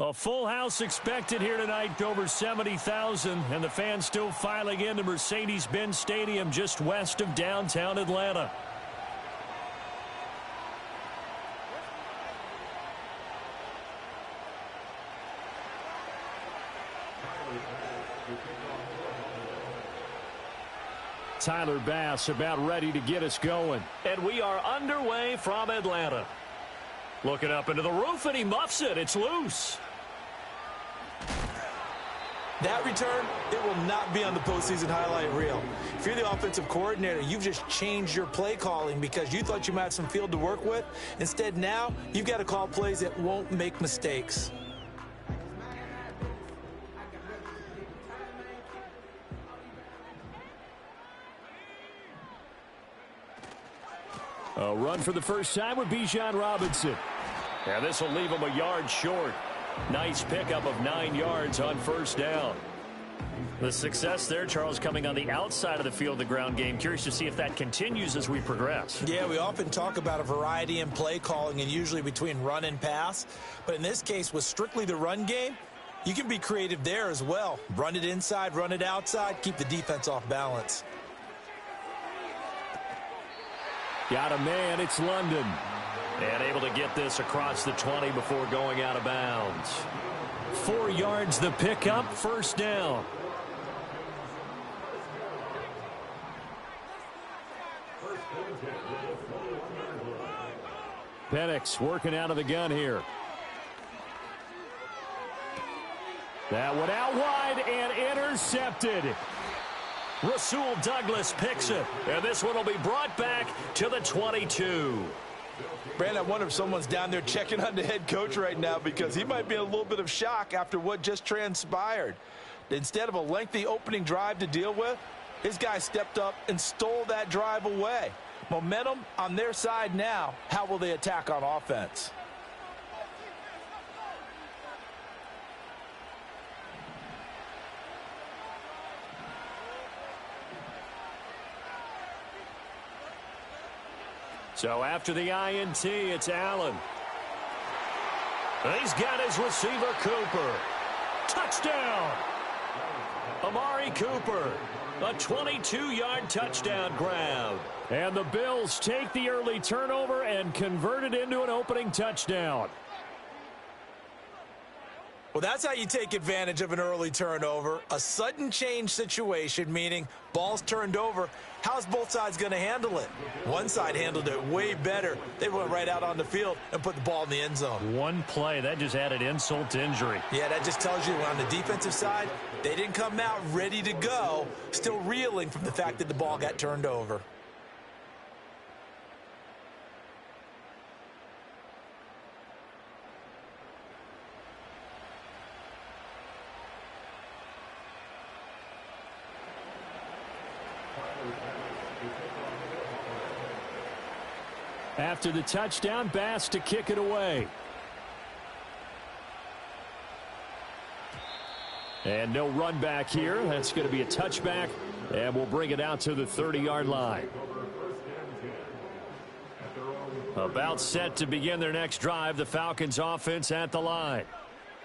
A full house expected here tonight, over 70,000, and the fans still filing into Mercedes-Benz Stadium just west of downtown Atlanta. Tyler Bass about ready to get us going. And we are underway from Atlanta. Looking up into the roof, and he muffs it. It's loose. That return, it will not be on the postseason highlight reel. If you're the offensive coordinator, you've just changed your play calling because you thought you might have some field to work with. Instead, now, you've got to call plays that won't make mistakes. A run for the first time with Bijan Robinson. And this will leave him a yard short. Nice pickup of 9 yards on first down. The success there, Charles, coming on the outside of the field, the ground game. Curious to see if that continues as we progress. Yeah, we often talk about a variety in play calling and usually between run and pass. But in this case, with strictly the run game, you can be creative there as well. Run it inside, run it outside, keep the defense off balance. Got a man, it's London. And able to get this across the 20 before going out of bounds. 4 yards the pickup, first down. Penix working out of the gun here. That one out wide and intercepted. Rasul Douglas picks it. And this one will be brought back to the 22. Brandon, I wonder if someone's down there checking on the head coach right now because he might be in a little bit of shock after what just transpired. Instead of a lengthy opening drive to deal with, his guy stepped up and stole that drive away. Momentum on their side now. How will they attack on offense? So after the INT, it's Allen. He's got his receiver, Cooper. Touchdown! Amari Cooper, a 22-yard touchdown grab. And the Bills take the early turnover and convert it into an opening touchdown. Well, that's how you take advantage of an early turnover. A sudden change situation, meaning ball's turned over. How's both sides going to handle it? One side handled it way better. They went right out on the field and put the ball in the end zone. One play, that just added insult to injury. Yeah, that just tells you on the defensive side, they didn't come out ready to go, still reeling from the fact that the ball got turned over. After the touchdown, Bass to kick it away. And no run back here. That's going to be a touchback, and we'll bring it out to the 30-yard line. About set to begin their next drive, the Falcons offense at the line.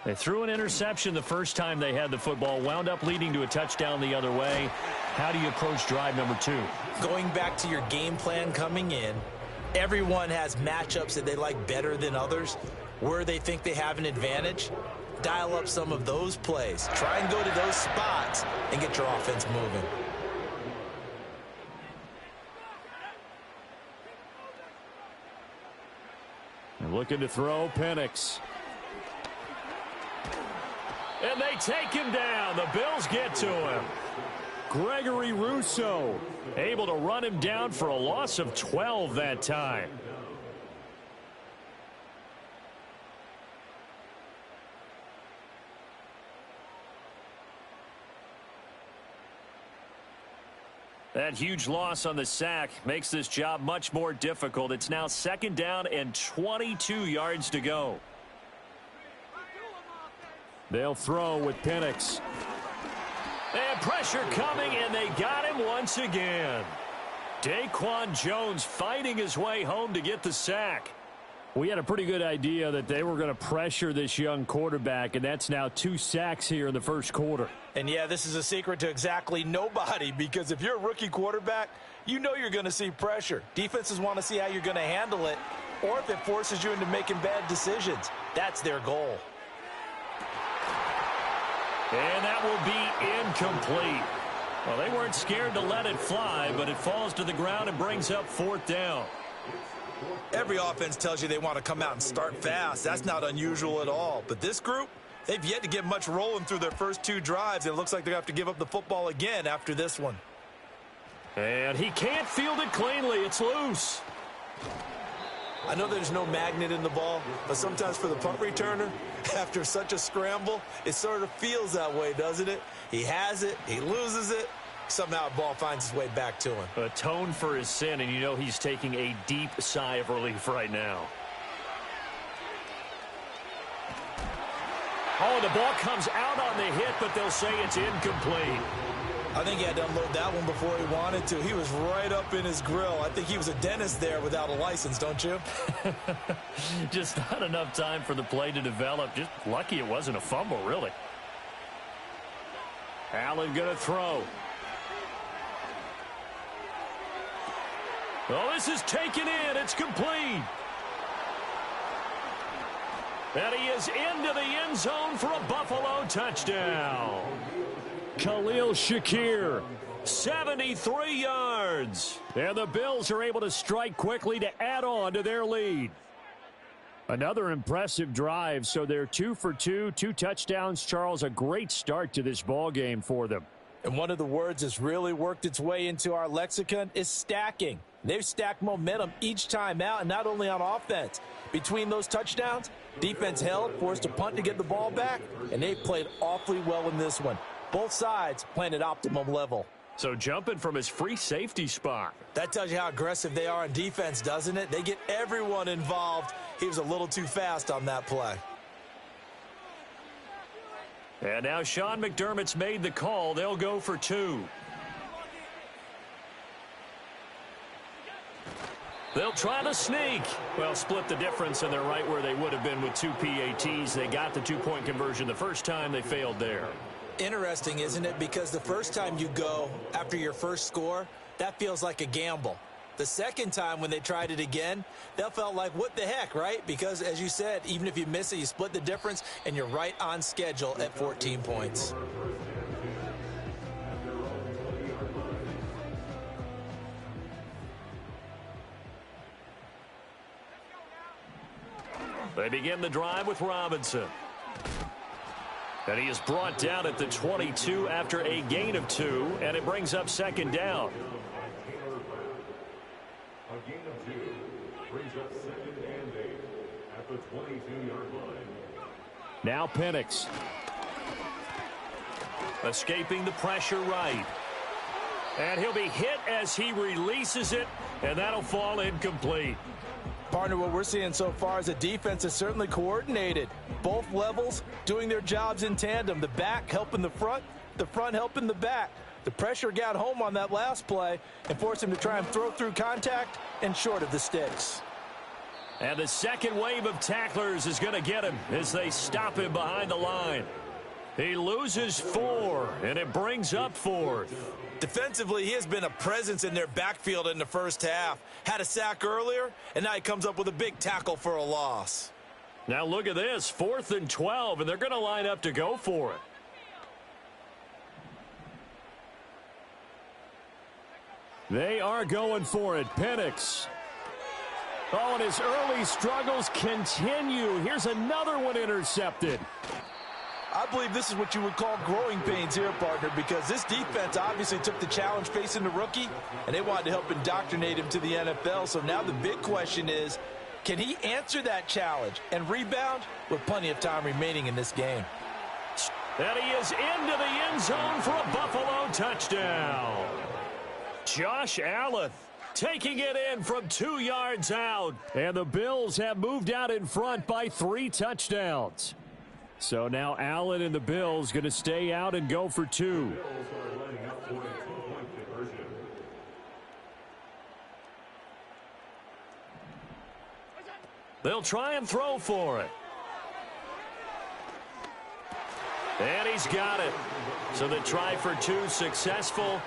They threw an interception the first time they had the football, wound up leading to a touchdown the other way. How do you approach drive number 2? Going back to your game plan coming in, everyone has matchups that they like better than others. Where they think they have an advantage, dial up some of those plays. Try and go to those spots and get your offense moving. And looking to throw, Penix. And they take him down. The Bills get to him. Gregory Rousseau able to run him down for a loss of 12 that time. That huge loss on the sack makes this job much more difficult. It's now second down and 22 yards to go. They'll throw with Penix. And pressure coming, and they got him once again. Daquan Jones fighting his way home to get the sack. We had a pretty good idea that they were going to pressure this young quarterback, and that's now 2 sacks here in the first quarter. And, yeah, this is a secret to exactly nobody, because if you're a rookie quarterback, you know you're going to see pressure. Defenses want to see how you're going to handle it, or if it forces you into making bad decisions. That's their goal. And that will be incomplete. Well, they weren't scared to let it fly, but it falls to the ground and brings up 4th down. Every offense tells you they want to come out and start fast. That's not unusual at all. But this group, they've yet to get much rolling through their first 2 drives. And it looks like they're going to have to give up the football again after this one. And he can't field it cleanly. It's loose. I know there's no magnet in the ball, but sometimes for the punt returner, after such a scramble, it sort of feels that way, doesn't it? He has it, he loses it, somehow the ball finds its way back to him. Atone for his sin, and you know he's taking a deep sigh of relief right now. Oh, the ball comes out on the hit, but they'll say it's incomplete. I think he had to unload that one before he wanted to. He was right up in his grill. I think he was a dentist there without a license, don't you? Just not enough time for the play to develop. Just lucky it wasn't a fumble, really. Allen going to throw. Oh, this is taken in. It's complete. And he is into the end zone for a Buffalo touchdown. Khalil Shakir, 73 yards. And the Bills are able to strike quickly to add on to their lead. Another impressive drive, so they're 2 for 2, 2 touchdowns. Charles, a great start to this ball game for them. And one of the words that's really worked its way into our lexicon is stacking. They've stacked momentum each time out, and not only on offense. Between those touchdowns, defense held, forced a punt to get the ball back, and they played awfully well in this one. Both sides playing at optimum level. So jumping from his free safety spot. That tells you how aggressive they are on defense, doesn't it? They get everyone involved. He was a little too fast on that play. And now Sean McDermott's made the call. They'll go for 2. They'll try to sneak. Well, split the difference, and they're right where they would have been with 2 PATs. They got the 2-point conversion the first time. They failed there. Interesting, isn't it? Because the first time you go after your first score, that feels like a gamble. The second time when they tried it again, that felt like, what the heck, right? Because, as you said, even if you miss it, you split the difference, and you're right on schedule at 14 points. They begin the drive with Robinson. And he is brought down at the 22 after a gain of 2, and it brings up 2nd down. A gain of 2 brings up 2nd and 8 at the 22-yard line. Now Penix. Escaping the pressure right. And he'll be hit as he releases it, and that'll fall incomplete. Partner, what we're seeing so far is the defense is certainly coordinated. Both levels doing their jobs in tandem. The back helping the front helping the back. The pressure got home on that last play and forced him to try and throw through contact and short of the sticks. And the second wave of tacklers is going to get him as they stop him behind the line. He loses 4, and it brings up 4th. Defensively, he has been a presence in their backfield in the first half. Had a sack earlier, and now he comes up with a big tackle for a loss. Now look at this, 4th and 12, and they're going to line up to go for it. They are going for it. Penix. Oh, and his early struggles continue. Here's another one intercepted. I believe this is what you would call growing pains here, partner, because this defense obviously took the challenge facing the rookie, and they wanted to help indoctrinate him to the NFL. So now the big question is, can he answer that challenge and rebound with plenty of time remaining in this game? And he is into the end zone for a Buffalo touchdown. Josh Allen taking it in from 2 yards out. And the Bills have moved out in front by 3 touchdowns. So now Allen and the Bills going to stay out and go for 2. They'll try and throw for it. And he's got it. So the try for two successful.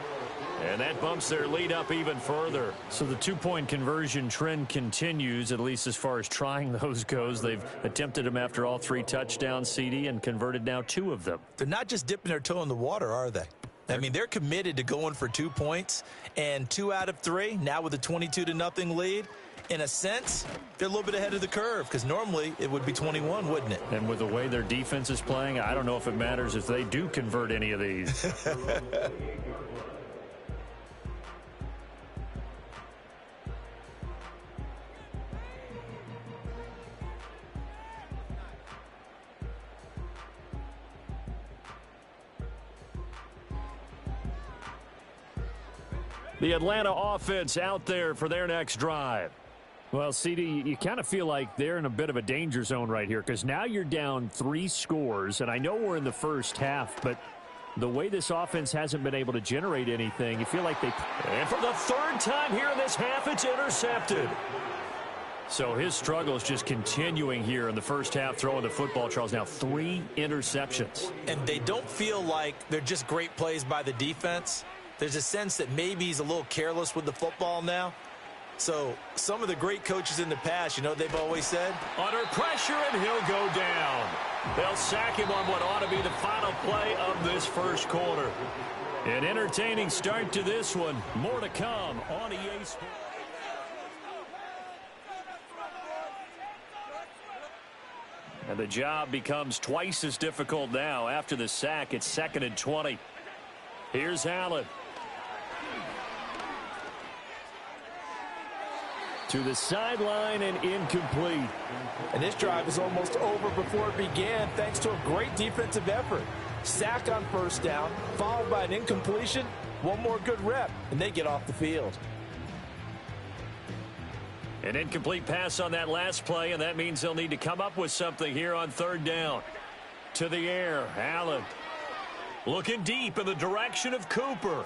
And that bumps their lead up even further. So the two-point conversion trend continues, at least as far as trying those goes. They've attempted them after all three touchdowns, CD, and converted now 2 of them. They're not just dipping their toe in the water, are they? I mean, they're committed to going for 2 points, and 2 out of 3, now with a 22-0 lead. In a sense, they're a little bit ahead of the curve because normally it would be 21, wouldn't it? And with the way their defense is playing, I don't know if it matters if they do convert any of these. The Atlanta offense out there for their next drive. Well, CD, you kind of feel like they're in a bit of a danger zone right here because now you're down 3 scores, and I know we're in the first half, but the way this offense hasn't been able to generate anything, you feel like they... And for the 3rd time here in this half, it's intercepted. So his struggle is just continuing here in the first half, throwing the football, Charles. Now 3 interceptions. And they don't feel like they're just great plays by the defense. There's a sense that maybe he's a little careless with the football now. So some of the great coaches in the past, you know, they've always said, under pressure, and he'll go down. They'll sack him on what ought to be the final play of this first quarter. An entertaining start to this one. More to come on EA Sports. And the job becomes twice as difficult now. After the sack, it's 2nd and 20. Here's Allen. To the sideline and incomplete. And this drive is almost over before it began thanks to a great defensive effort. Sack on first down, followed by an incompletion. One more good rep, and they get off the field. An incomplete pass on that last play, and that means they'll need to come up with something here on 3rd down. To the air, Allen. Looking deep in the direction of Cooper.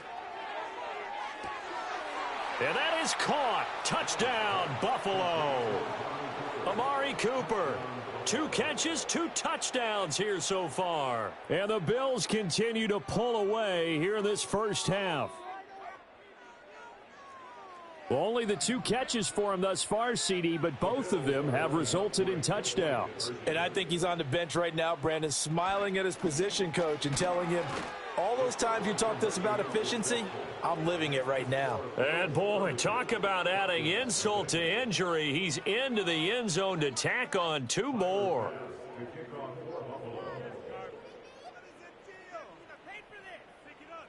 And that is caught. Touchdown, Buffalo. Amari Cooper. 2 catches, 2 touchdowns here so far. And the Bills continue to pull away here in this first half. Well, only the 2 catches for him thus far, CD, but both of them have resulted in touchdowns. And I think he's on the bench right now, Brandon, smiling at his position coach and telling him, all those times you talked to us about efficiency, I'm living it right now. And, boy, talk about adding insult to injury. He's into the end zone to tack on 2 more.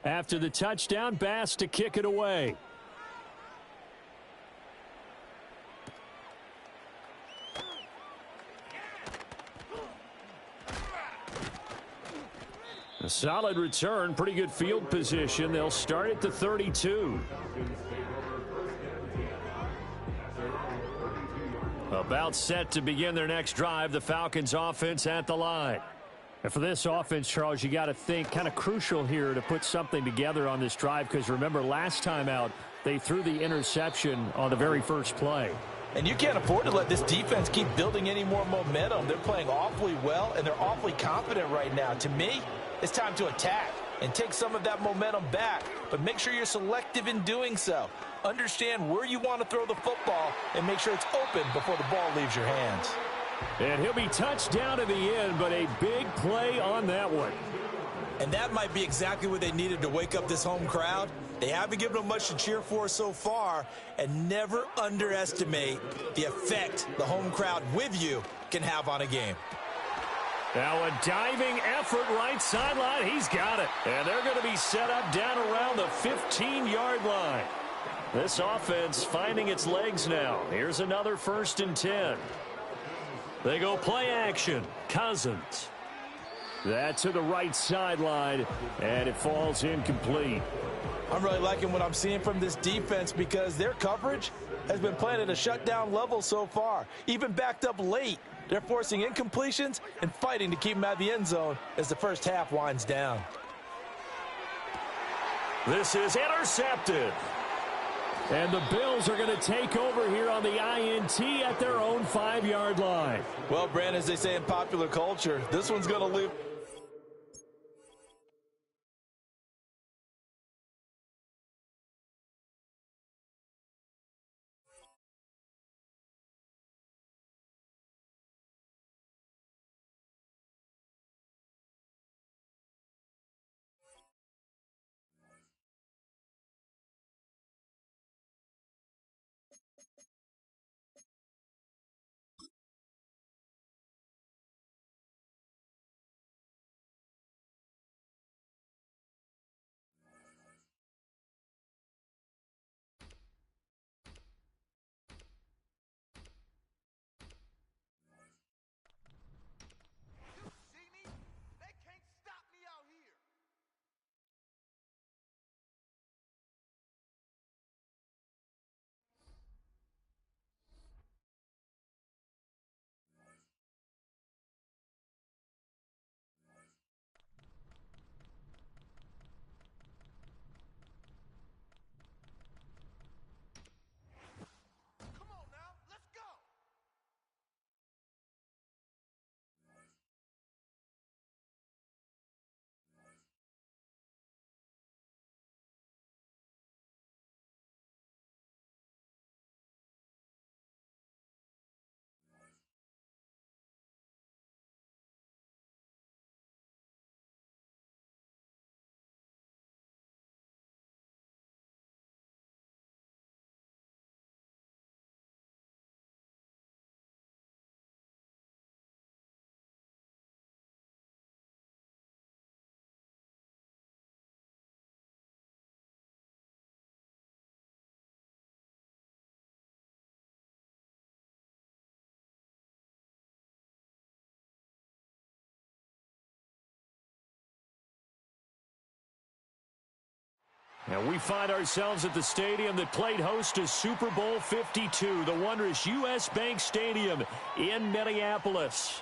After the touchdown, Bass to kick it away. A solid return, pretty good field position. They'll start at the 32. About set to begin their next drive, the Falcons offense at the line. And for this offense, Charles, you got to think kind of crucial here to put something together on this drive because remember last time out, they threw the interception on the very first play. And you can't afford to let this defense keep building any more momentum. They're playing awfully well, and they're awfully confident right now. To me, it's time to attack and take some of that momentum back, but make sure you're selective in doing so. Understand where you want to throw the football and make sure it's open before the ball leaves your hands. And he'll be touched down in the end, but a big play on that one. And that might be exactly what they needed to wake up this home crowd. They haven't given them much to cheer for so far, and never underestimate the effect the home crowd with you can have on a game. Now a diving effort right sideline. He's got it. And they're going to be set up down around the 15-yard line. This offense finding its legs now. Here's another 1st and 10. They go play action. Cousins. That to the right sideline, and it falls incomplete. I'm really liking what I'm seeing from this defense because their coverage has been playing at a shutdown level so far. Even backed up late, they're forcing incompletions and fighting to keep them out of the end zone as the first half winds down. This is intercepted. And the Bills are going to take over here on the INT at their own 5-yard line. Well, Brand, as they say in popular culture, this one's going to leave. And we find ourselves at the stadium that played host to Super Bowl 52, the wondrous U.S. Bank Stadium in Minneapolis.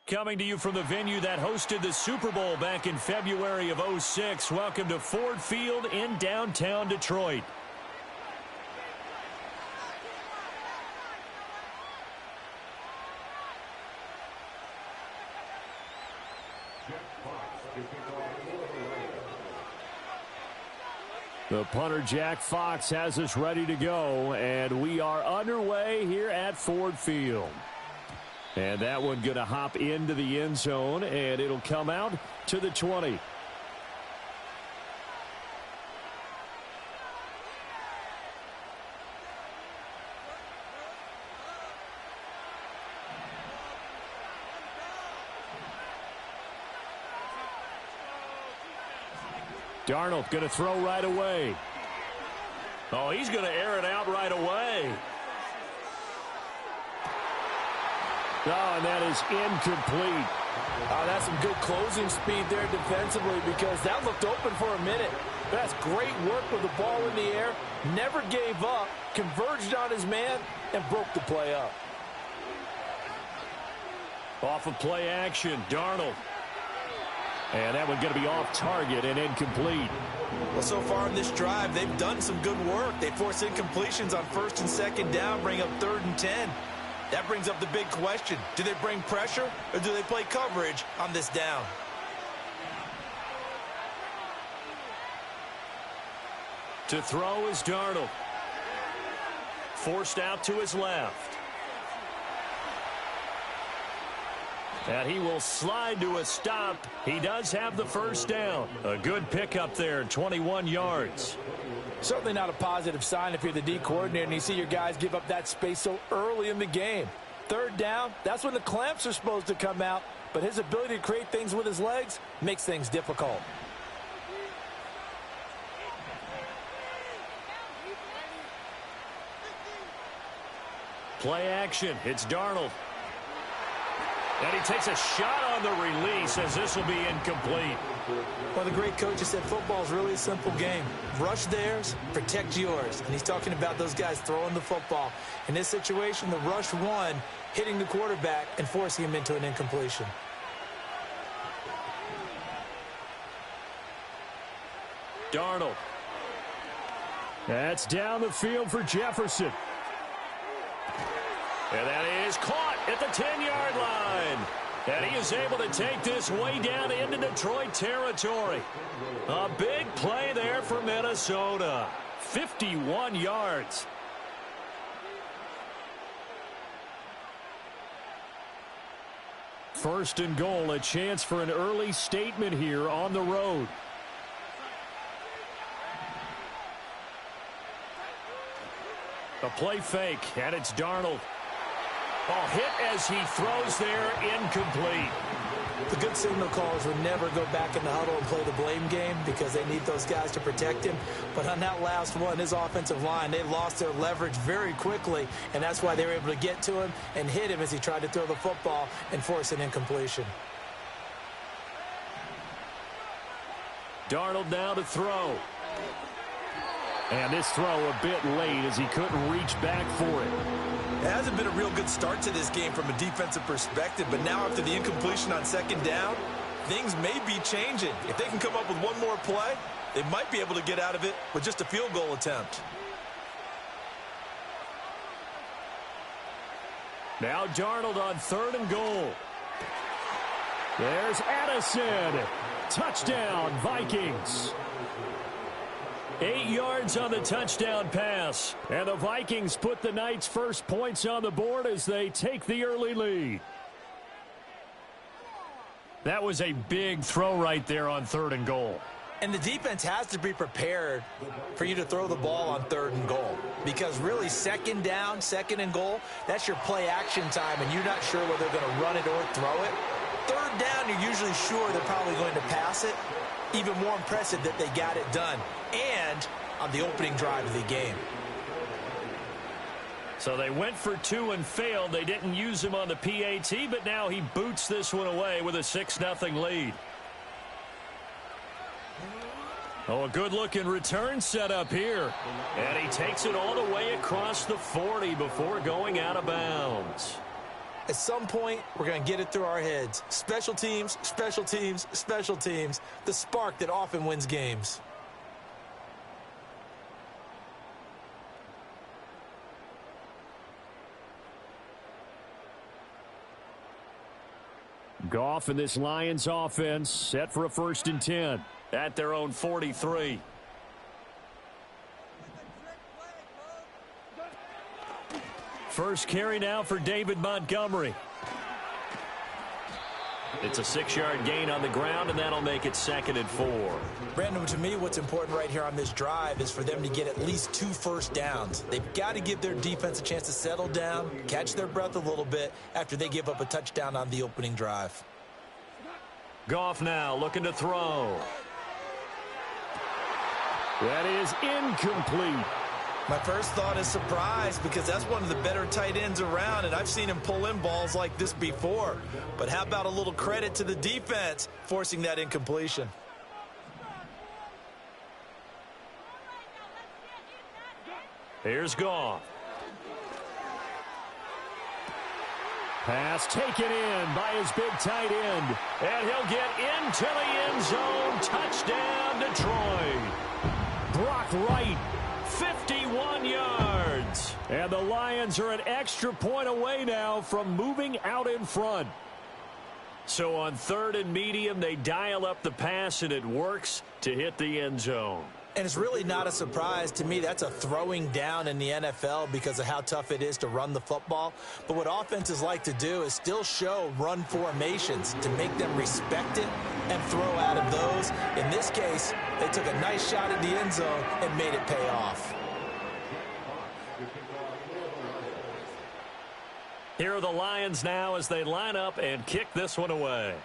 Coming to you from the venue that hosted the Super Bowl back in February of '06. Welcome to Ford Field in downtown Detroit. The punter, Jack Fox, has us ready to go, and we are underway here at Ford Field. And that one going to hop into the end zone, and it'll come out to the 20. Darnold going to throw right away. Oh, he's going to air it out right away. Oh, and that is incomplete. Oh, that's some good closing speed there defensively because that looked open for a minute. That's great work with the ball in the air. Never gave up, converged on his man, and broke the play up. Off of play action, Darnold. And that one going to be off target and incomplete. Well, so far in this drive, they've done some good work. They force incompletions on 1st and 2nd down, bring up 3rd and 10. That brings up the big question. Do they bring pressure or do they play coverage on this down? To throw is Darnold. Forced out to his left. And he will slide to a stop. He does have the first down. A good pickup there, 21 yards. Certainly not a positive sign if you're the D coordinator and you see your guys give up that space so early in the game. 3rd down, that's when the clamps are supposed to come out, but his ability to create things with his legs makes things difficult. Play action, it's Darnold. And he takes a shot on the release as this will be incomplete. Well, the great coach has said football is really a simple game. Rush theirs, protect yours. And he's talking about those guys throwing the football. In this situation, the rush won, hitting the quarterback and forcing him into an incompletion. Darnold. That's down the field for Jefferson. And that is caught at the 10-yard line. And he is able to take this way down into Detroit territory. A big play there for Minnesota. 51 yards. First and goal, a chance for an early statement here on the road. A play fake, and it's Darnold. Oh, hit as he throws there, incomplete. The good signal callers would never go back in the huddle and play the blame game because they need those guys to protect him. But on that last one, his offensive line, they lost their leverage very quickly, and that's why they were able to get to him and hit him as he tried to throw the football and force an incompletion. Darnold now to throw. And this throw a bit late as he couldn't reach back for it. It hasn't been a real good start to this game from a defensive perspective, but now after the incompletion on 2nd down, things may be changing. If they can come up with one more play, they might be able to get out of it with just a field goal attempt. Now Darnold on 3rd and goal. There's Addison. Touchdown, Vikings. 8 yards on the touchdown pass. And the Vikings put the Knights' first points on the board as they take the early lead. That was a big throw right there on 3rd and goal. And the defense has to be prepared for you to throw the ball on 3rd and goal. Because really 2nd down, 2nd and goal, that's your play action time, and you're not sure whether they're going to run it or throw it. 3rd down, you're usually sure they're probably going to pass it. Even more impressive that they got it done. And on the opening drive of the game. So they went for 2 and failed. They didn't use him on the PAT, but now he boots this one away with a 6-0 lead. Oh, a good-looking return set up here. And he takes it all the way across the 40 before going out of bounds. At some point, we're going to get it through our heads. Special teams, special teams, special teams. The spark that often wins games. Goff and this Lions offense set for a 1st and 10 at their own 43. First carry now for David Montgomery. It's a 6-yard gain on the ground, and that'll make it 2nd and 4. Brandon, to me, what's important right here on this drive is for them to get at least 2 first downs. They've got to give their defense a chance to settle down, catch their breath a little bit after they give up a touchdown on the opening drive. Goff now looking to throw. That is incomplete. My first thought is surprise because that's one of the better tight ends around, and I've seen him pull in balls like this before. But how about a little credit to the defense forcing that incompletion? Here's Goff. Pass taken in by his big tight end. And he'll get into the end zone. Touchdown, Detroit. Brock Wright, 51 yards. And the Lions are an extra point away now from moving out in front. So on 3rd and medium, they dial up the pass, and it works to hit the end zone. And it's really not a surprise to me. That's a throwing down in the NFL because of how tough it is to run the football. But what offenses like to do is still show run formations to make them respect it and throw out of those. In this case, they took a nice shot at the end zone and made it pay off. Here are the Lions now as they line up and kick this one away.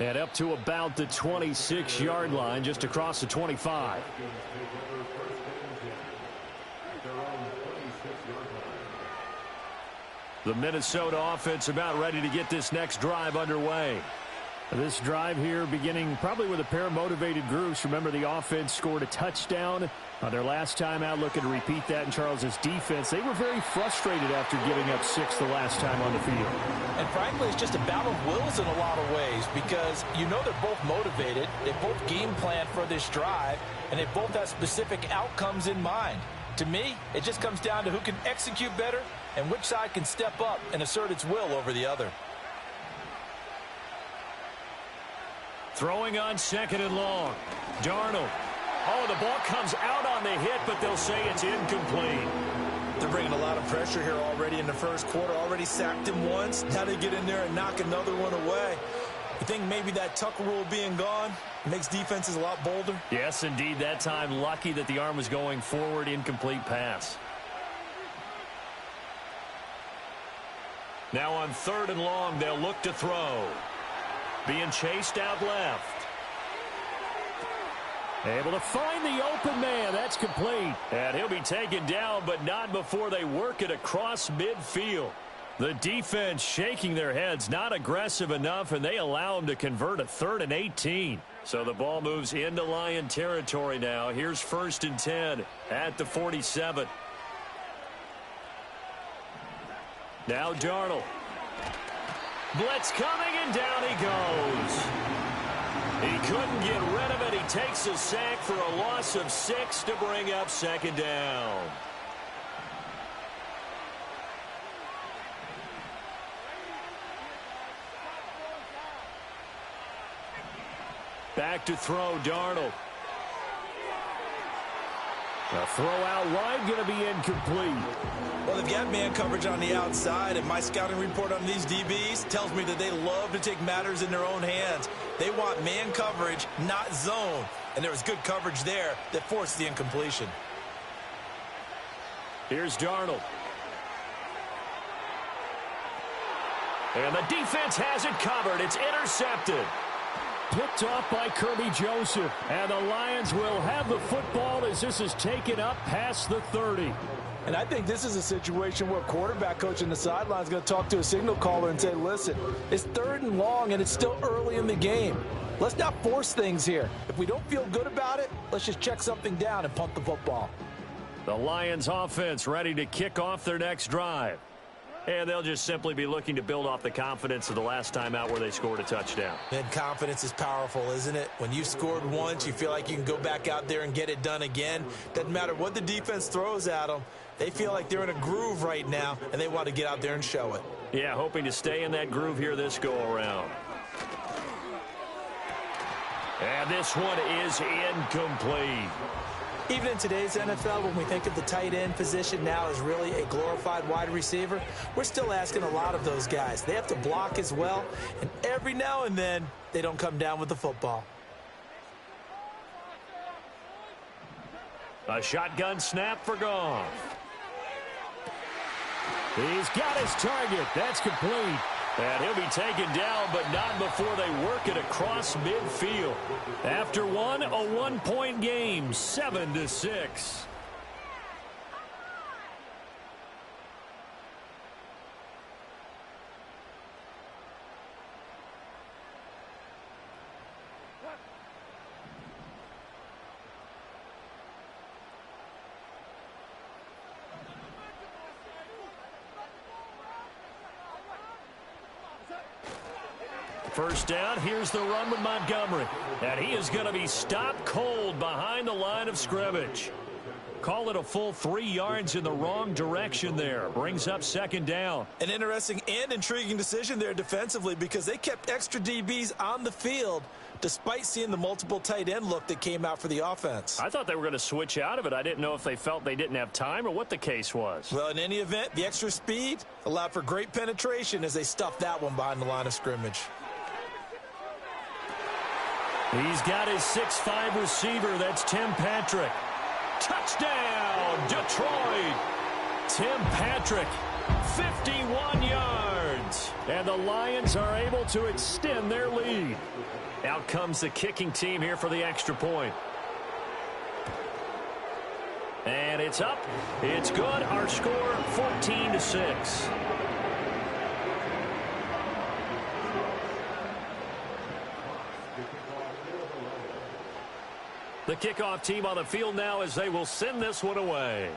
And up to about the 26-yard line, just across the 25. The Minnesota offense about ready to get this next drive underway. This drive here beginning probably with a pair of motivated groups. Remember, the offense scored a touchdown on their last time out, looking to repeat that in Charles's defense. They were very frustrated after giving up 6 the last time on the field. And frankly, it's just a battle of wills in a lot of ways because you know they're both motivated. They both game plan for this drive, and they both have specific outcomes in mind. To me, it just comes down to who can execute better and which side can step up and assert its will over the other. Throwing on 2nd and long. Darnold. Oh, the ball comes out on the hit, but they'll say it's incomplete. They're bringing a lot of pressure here already in the first quarter. Already sacked him once. Now they get in there and knock another one away. You think maybe that Tucker rule being gone makes defenses a lot bolder? Yes, indeed. That time, lucky that the arm was going forward. Incomplete pass. Now on 3rd and long, they'll look to throw. Being chased out left. Able to find the open man. That's complete. And he'll be taken down, but not before they work it across midfield. The defense shaking their heads, not aggressive enough, and they allow him to convert a 3rd and 18. So the ball moves into Lion territory now. Here's 1st and 10 at the 47. Now Darnold. Blitz coming, and down he goes. He couldn't get rid of it. He takes a sack for a loss of 6 to bring up 2nd down. Back to throw, Darnold. A throw out wide, going to be incomplete. Well, they've got man coverage on the outside, and my scouting report on these DBs tells me that they love to take matters in their own hands. They want man coverage, not zone. And there was good coverage there that forced the incompletion. Here's Darnold. And the defense has it covered. It's intercepted. Picked off by Kirby Joseph. And the Lions will have the football as this is taken up past the 30. And I think this is a situation where quarterback coach in the sideline is going to talk to a signal caller and say, listen, it's 3rd and long and it's still early in the game. Let's not force things here. If we don't feel good about it, let's just check something down and punt the football. The Lions offense ready to kick off their next drive. And they'll just simply be looking to build off the confidence of the last time out where they scored a touchdown. And confidence is powerful, isn't it? When you've scored once, you feel like you can go back out there and get it done again. Doesn't matter what the defense throws at them. They feel like they're in a groove right now, and they want to get out there and show it. Yeah, hoping to stay in that groove here this go-around. And this one is incomplete. Even in today's NFL, when we think of the tight end position now as really a glorified wide receiver, we're still asking a lot of those guys. They have to block as well, and every now and then, they don't come down with the football. A shotgun snap for Goff. He's got his target. That's complete. And he'll be taken down, but not before they work it across midfield. After one, a one-point game, 7-6. First down, here's the run with Montgomery. And he is going to be stopped cold behind the line of scrimmage. Call it a full 3 yards in the wrong direction there. Brings up second down. An interesting and intriguing decision there defensively because they kept extra DBs on the field despite seeing the multiple tight end look that came out for the offense. I thought they were going to switch out of it. I didn't know if they felt they didn't have time or what the case was. Well, in any event, the extra speed allowed for great penetration as they stuffed that one behind the line of scrimmage. He's got his 6'5" receiver. That's Tim Patrick. Touchdown, Detroit. Tim Patrick, 51 yards. And the Lions are able to extend their lead. Out comes the kicking team here for the extra point. And it's up. It's good. Our score, 14-6. The kickoff team on the field now as they will send this one away.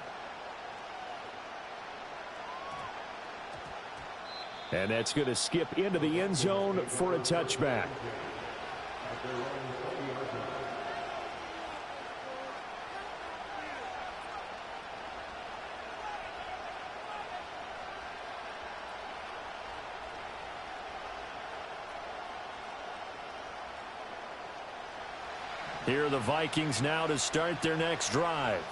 And that's going to skip into the end zone for a touchback. Here are the Vikings now to start their next drive.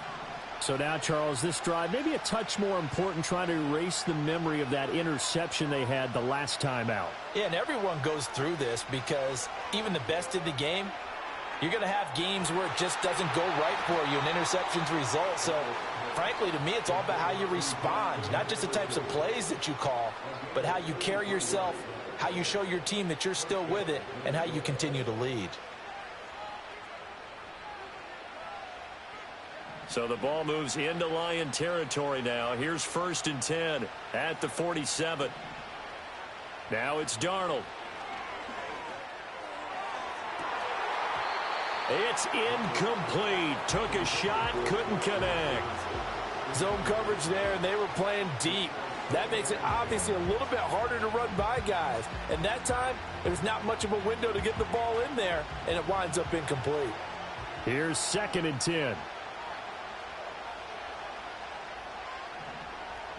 So now, Charles, this drive maybe a touch more important, trying to erase the memory of that interception they had the last time out. Yeah, and everyone goes through this because even the best in the game, you're going to have games where it just doesn't go right for you, and interceptions result. So, frankly, to me, it's all about how you respond, not just the types of plays that you call, but how you carry yourself, how you show your team that you're still with it, and how you continue to lead. So the ball moves into Lion territory now. Here's 1st and 10 at the 47. Now it's Darnold. It's incomplete. Took a shot, couldn't connect. Zone coverage there, and they were playing deep. That makes it obviously a little bit harder to run by guys. And that time, there's not much of a window to get the ball in there, and it winds up incomplete. Here's 2nd and 10.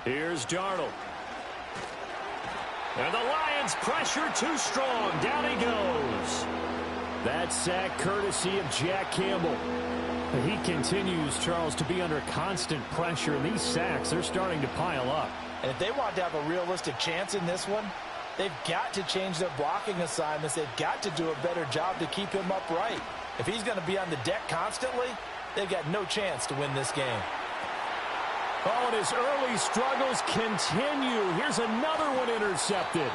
Here's Darnold. And the Lions pressure too strong. Down he goes. That sack courtesy of Jack Campbell. He continues, Charles, to be under constant pressure. And these sacks, they're starting to pile up. And if they want to have a realistic chance in this one, they've got to change their blocking assignments. They've got to do a better job to keep him upright. If he's going to be on the deck constantly, they've got no chance to win this game. Oh, and his early struggles continue. Here's another one intercepted.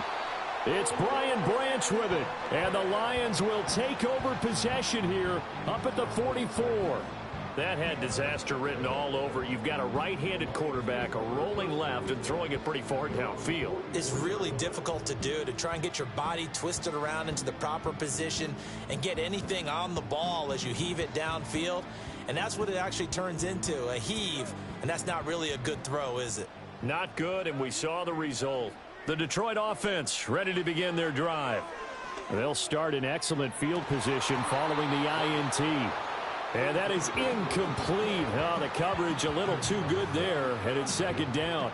It's Brian Branch with it. And the Lions will take over possession here up at the 44. That had disaster written all over. You've got a right-handed quarterback, a rolling left, and throwing it pretty far downfield. It's really difficult to do, to try and get your body twisted around into the proper position and get anything on the ball as you heave it downfield. And that's what it actually turns into, a heave. And that's not really a good throw, is it? Not good, and we saw the result. The Detroit offense ready to begin their drive. They'll start in excellent field position following the INT. And that is incomplete. Oh, the coverage a little too good there, and it's second down.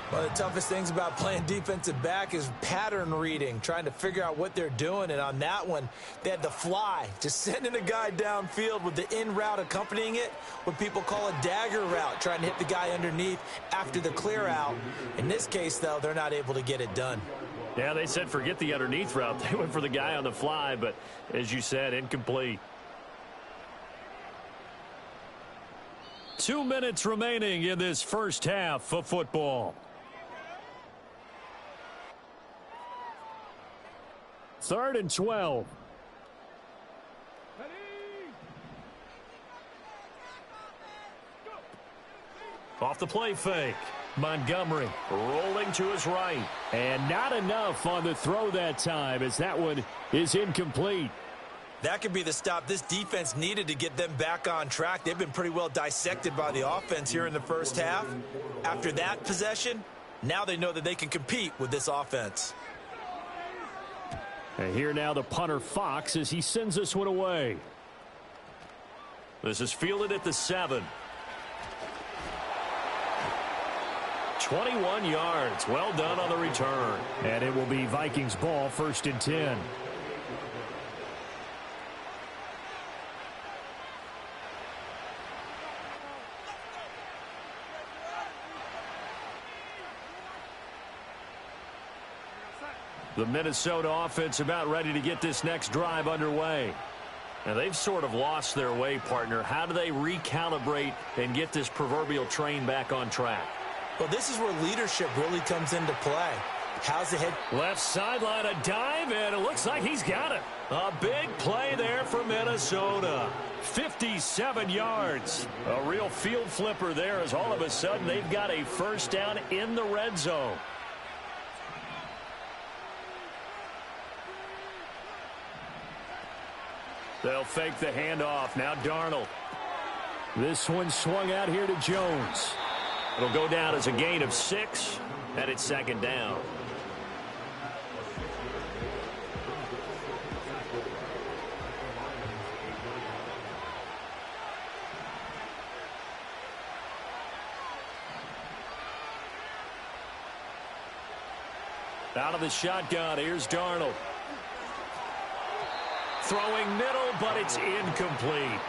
One of the toughest things about playing defensive back is pattern reading, trying to figure out what they're doing. And on that one, they had the fly, just sending a guy downfield with the in route accompanying it, what people call a dagger route, trying to hit the guy underneath after the clear out. In this case, though, they're not able to get it done. Yeah, they said forget the underneath route. They went for the guy on the fly, but as you said, incomplete. 2 minutes remaining in this first half of football. Third and 12. Off the play fake. Montgomery rolling to his right. And not enough on the throw that time as that one is incomplete. That could be the stop this defense needed to get them back on track. They've been pretty well dissected by the offense here in the first half. After that possession, now they know that they can compete with this offense. And here now the punter Fox as he sends this one away. This is fielded at the 7. 21 yards. Well done on the return. And it will be Vikings ball, 1st and 10. The Minnesota offense about ready to get this next drive underway. Now they've sort of lost their way, partner. How do they recalibrate and get this proverbial train back on track? Well, this is where leadership really comes into play. How's the head? Left sideline, a dive, and it looks like he's got it. A big play there for Minnesota. 57 yards. A real field flipper there as all of a sudden they've got a first down in the red zone. They'll fake the handoff. Now Darnold. This one swung out here to Jones. It'll go down as a gain of 6, and it's second down. Out of the shotgun, here's Darnold. Throwing middle, but it's incomplete.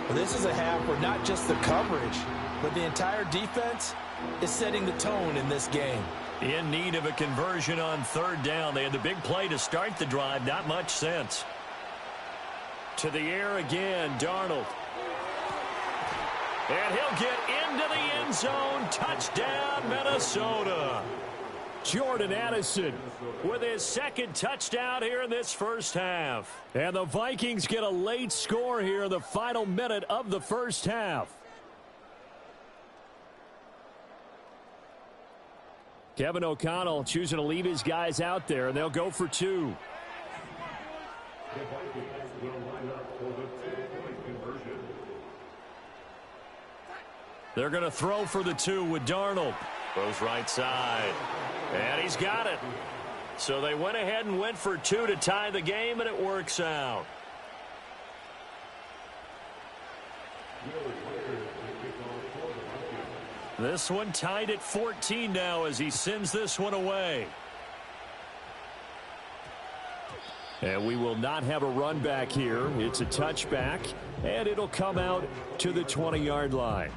Well, this is a half where not just the coverage, but the entire defense is setting the tone in this game. In need of a conversion on 3rd down. They had the big play to start the drive. Not much sense. To the air again, Darnold. And he'll get into the end zone. Touchdown, Minnesota. Jordan Addison with his 2nd touchdown here in this first half. And the Vikings get a late score here in the final minute of the first half. Kevin O'Connell choosing to leave his guys out there, and they'll go for 2. The Vikings will line up for the 2-point conversion. They're going to throw for the 2 with Darnold. Throws right side. And he's got it. So they went ahead and went for 2 to tie the game, and it works out. This one tied at 14 now as he sends this one away. And we will not have a run back here. It's a touchback, and it'll come out to the 20-yard line.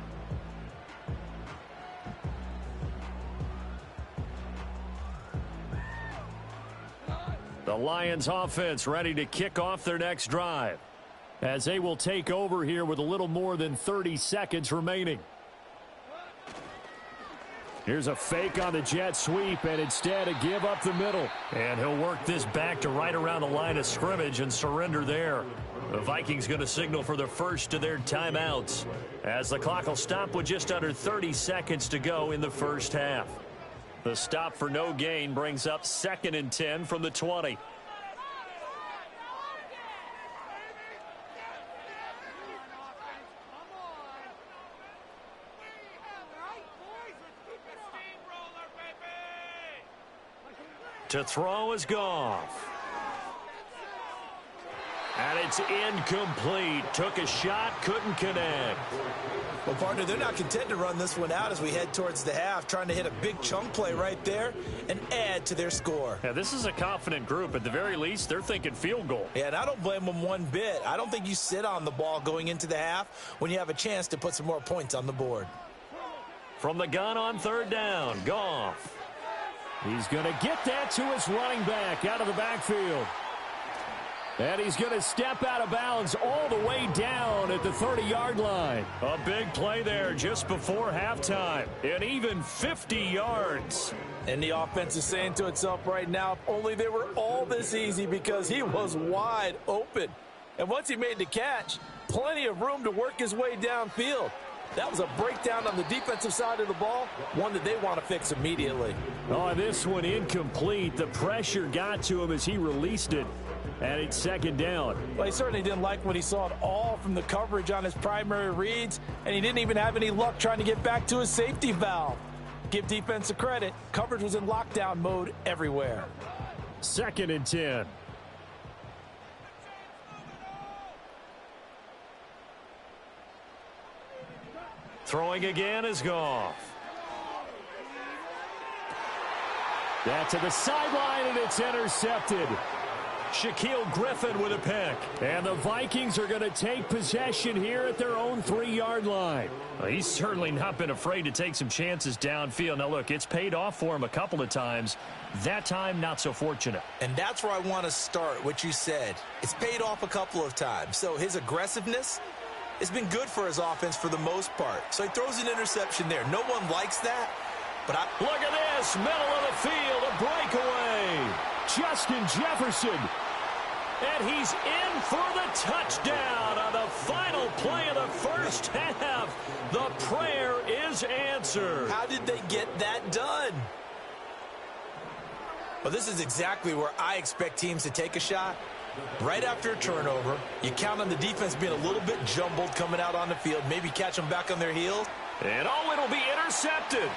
The Lions offense ready to kick off their next drive as they will take over here with a little more than 30 seconds remaining. Here's a fake on the jet sweep, and instead a give up the middle. And he'll work this back to right around the line of scrimmage and surrender there. The Vikings going to signal for the first of their timeouts as the clock will stop with just under 30 seconds to go in the first half. The stop for no gain brings up 2nd and 10 from the 20. To throw is Goff. And it's incomplete. Took a shot, couldn't connect. Well, partner, they're not content to run this one out as we head towards the half, trying to hit a big chunk play right there and add to their score. Yeah, this is a confident group. At the very least, they're thinking field goal. Yeah, and I don't blame them one bit. I don't think you sit on the ball going into the half when you have a chance to put some more points on the board. From the gun on 3rd down, Goff. He's going to get that to his running back out of the backfield. And he's going to step out of bounds all the way down at the 30-yard line. A big play there just before halftime. And even 50 yards. And the offense is saying to itself right now, if only they were all this easy, because he was wide open. And once he made the catch, plenty of room to work his way downfield. That was a breakdown on the defensive side of the ball, one that they want to fix immediately. Oh, this one incomplete. The pressure got to him as he released it, and it's 2nd down. Well, he certainly didn't like what he saw at all from the coverage on his primary reads, and he didn't even have any luck trying to get back to his safety valve. Give defense a credit. Coverage was in lockdown mode everywhere. 2nd and 10. Throwing again is Goff. That to the sideline, and it's intercepted. Shaquille Griffin with a pick. And the Vikings are going to take possession here at their own 3-yard line. Well, he's certainly not been afraid to take some chances downfield. Now, look, it's paid off for him a couple of times. That time, not so fortunate. And that's where I want to start, what you said. It's paid off a couple of times. So his aggressiveness, it's been good for his offense for the most part. So he throws an interception there. No one likes that. But look at this, middle of the field, a breakaway. Justin Jefferson. And he's in for the touchdown on the final play of the first half. The prayer is answered. How did they get that done? Well, this is exactly where I expect teams to take a shot. Right after a turnover, you count on the defense being a little bit jumbled coming out on the field, maybe catch them back on their heels. And oh, it'll be intercepted.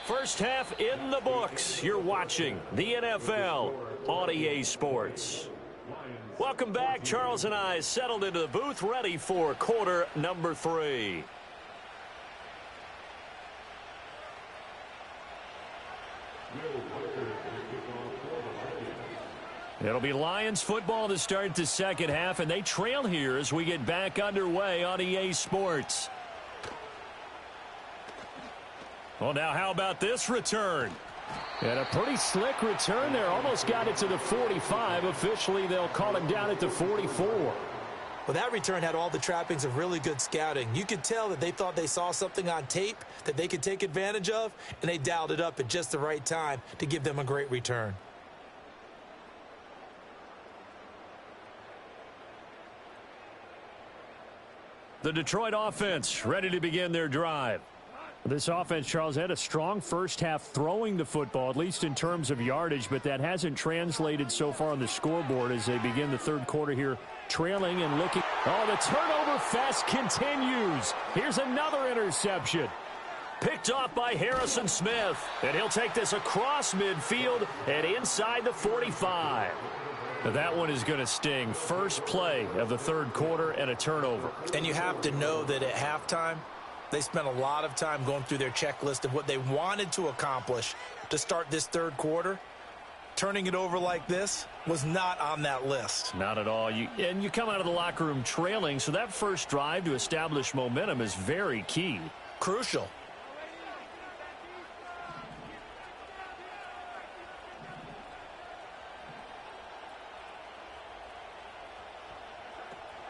First half in the books. You're watching the NFL on EA Sports. Welcome back. Charles and I settled into the booth, ready for quarter number 3. It'll be Lions football to start the second half, and they trail here as we get back underway on EA Sports. Well, now how about this return? And a pretty slick return there. Almost got it to the 45. Officially, they'll call him down at the 44. Well, that return had all the trappings of really good scouting. You could tell that they thought they saw something on tape that they could take advantage of, and they dialed it up at just the right time to give them a great return. The Detroit offense ready to begin their drive. This offense, Charles, had a strong first half throwing the football, at least in terms of yardage, but that hasn't translated so far on the scoreboard as they begin the third quarter here, trailing and looking. Oh, the turnover fest continues. Here's another interception. Picked off by Harrison Smith, and he'll take this across midfield and inside the 45. Now that one is going to sting. First play of the third quarter and a turnover. And you have to know that at halftime, they spent a lot of time going through their checklist of what they wanted to accomplish to start this third quarter. Turning it over like this was not on that list. Not at all. And you come out of the locker room trailing, so that first drive to establish momentum is very key. Crucial.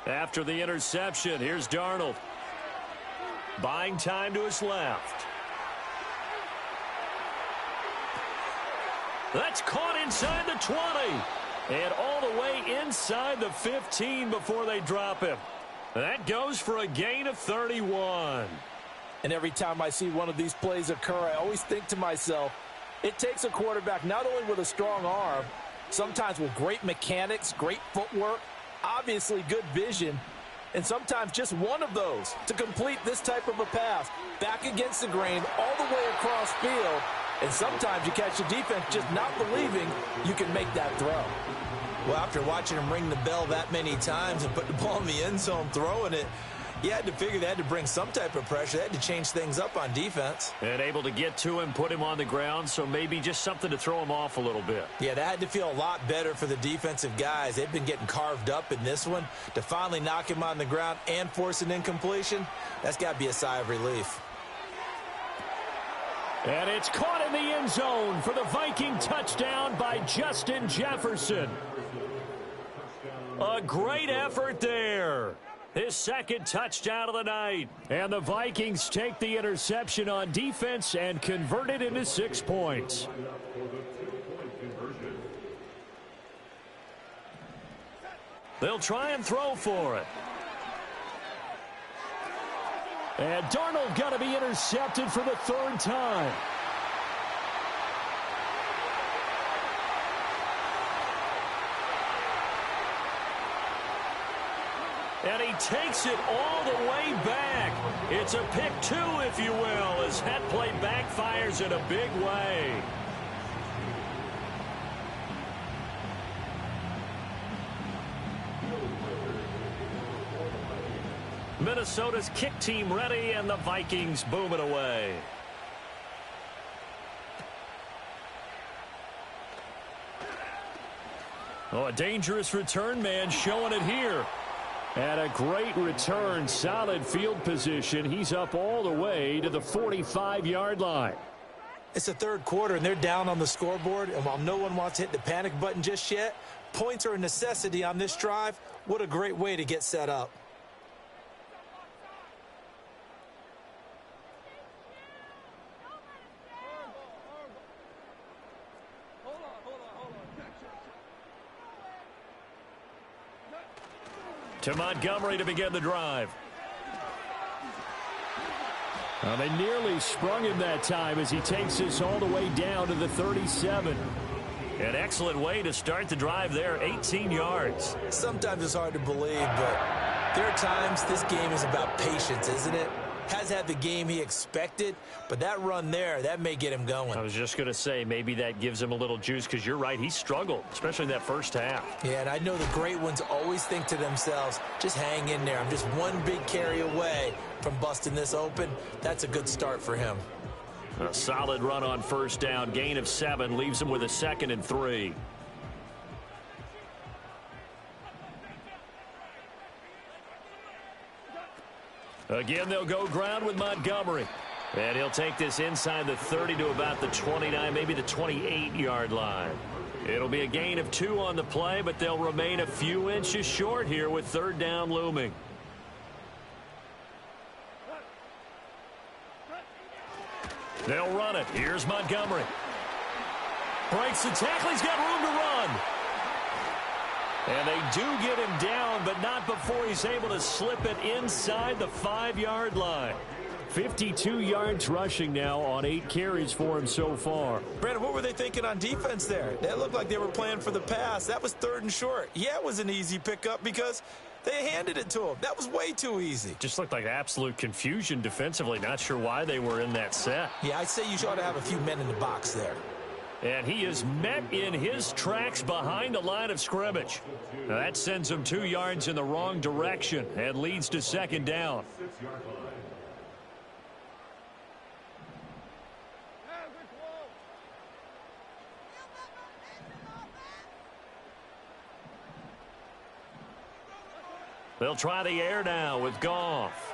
After the interception, here's Darnold. Buying time to his left. That's caught inside the 20. And all the way inside the 15 before they drop him. That goes for a gain of 31. And every time I see one of these plays occur, I always think to myself, it takes a quarterback not only with a strong arm, sometimes with great mechanics, great footwork, obviously good vision, and sometimes just one of those to complete this type of a pass back against the grain all the way across field. And sometimes you catch the defense just not believing you can make that throw. Well, after watching him ring the bell that many times and put the ball in the end zone throwing it, you had to figure they had to bring some type of pressure. They had to change things up on defense. And able to get to him, put him on the ground, so maybe just something to throw him off a little bit. Yeah, that had to feel a lot better for the defensive guys. They've been getting carved up in this one. To finally knock him on the ground and force an incompletion, that's got to be a sigh of relief. And it's caught in the end zone for the Viking touchdown by Justin Jefferson. A great effort there. His second touchdown of the night. And the Vikings take the interception on defense and convert it into 6 points. They'll try and throw for it. And Darnold got to be intercepted for the 3rd time. And he takes it all the way back. It's a pick 2, if you will, as that play backfires in a big way. Minnesota's kick team ready, and the Vikings boom it away. Oh, a dangerous return man showing it here. And a great return, solid field position. He's up all the way to the 45-yard line. It's the 3rd quarter, and they're down on the scoreboard. And while no one wants to hit the panic button just yet, points are a necessity on this drive. What a great way to get set up. To Montgomery to begin the drive. Well, they nearly sprung him that time as he takes this all the way down to the 37. An excellent way to start the drive there, 18 yards. Sometimes it's hard to believe, but there are times this game is about patience, isn't it? Has had the game he expected, but that run there, that may get him going. I was just going to say, maybe that gives him a little juice, because you're right, he struggled, especially in that first half. Yeah, and I know the great ones always think to themselves, just hang in there. I'm just one big carry away from busting this open. That's a good start for him. A solid run on first down, gain of 7, leaves him with a 2nd and 3. Again, they'll go ground with Montgomery. And he'll take this inside the 30 to about the 29, maybe the 28-yard line. It'll be a gain of 2 on the play, but they'll remain a few inches short here with 3rd down looming. They'll run it. Here's Montgomery. Breaks the tackle. He's got room to run. And they do get him down, but not before he's able to slip it inside the 5-yard line. 52 yards rushing now on 8 carries for him so far. Brandon, what were they thinking on defense there? That looked like they were playing for the pass. That was 3rd and short. Yeah, it was an easy pickup because they handed it to him. That was way too easy. Just looked like absolute confusion defensively. Not sure why they were in that set. Yeah, I'd say you ought to have a few men in the box there. And he is met in his tracks behind the line of scrimmage. Now that sends him 2 yards in the wrong direction and leads to 2nd down. They'll try the air now with Goff.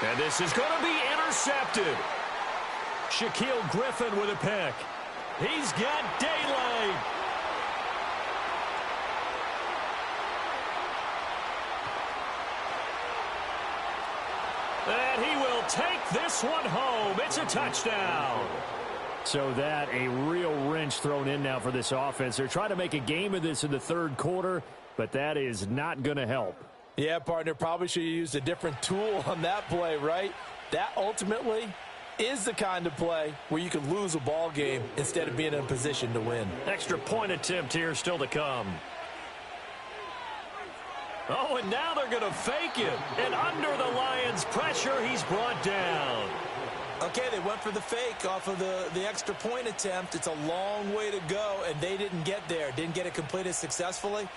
And this is going to be intercepted. Shaquille Griffin with a pick. He's got daylight. And he take this one home. It's a touchdown. So that a real wrench thrown in now for this offense. They're trying to make a game of this in the third quarter, but that is not going to help. Yeah, partner, probably should have used a different tool on that play, right? That ultimately is the kind of play where you can lose a ball game instead of being in a position to win. Extra point attempt here still to come. Oh, and now they're going to fake it. And under the Lions' pressure, he's brought down. Okay, they went for the fake off of the extra point attempt. It's a long way to go, and they didn't get there. Didn't get it completed successfully.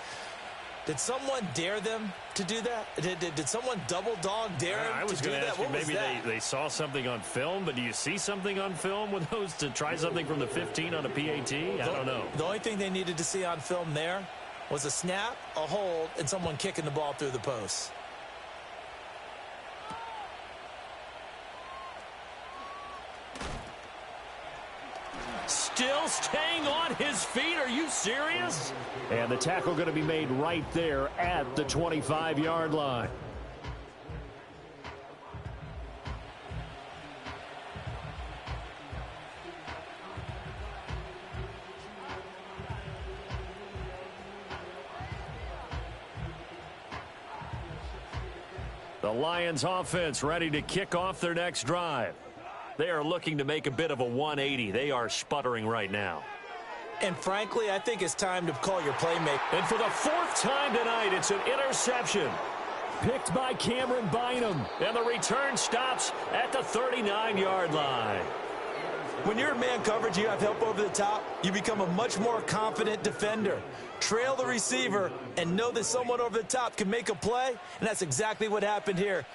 Did someone dare them to do that? Did someone double dog dare them to do that? I was going to ask you, maybe they saw something on film, but do you see something on film with those to try something from the 15 on a PAT? I don't know. The only thing they needed to see on film there was a snap, a hold, and someone kicking the ball through the post. Still staying on his feet. Are you serious? And the tackle going to be made right there at the 25-yard line. The Lions offense ready to kick off their next drive. They are looking to make a bit of a 180. They are sputtering right now. And frankly, I think it's time to call your playmaker. And for the fourth time tonight, it's an interception. Picked by Cameron Bynum. And the return stops at the 39-yard line. When you're in man coverage, you have help over the top, you become a much more confident defender. Trail the receiver and know that someone over the top can make a play, and that's exactly what happened here.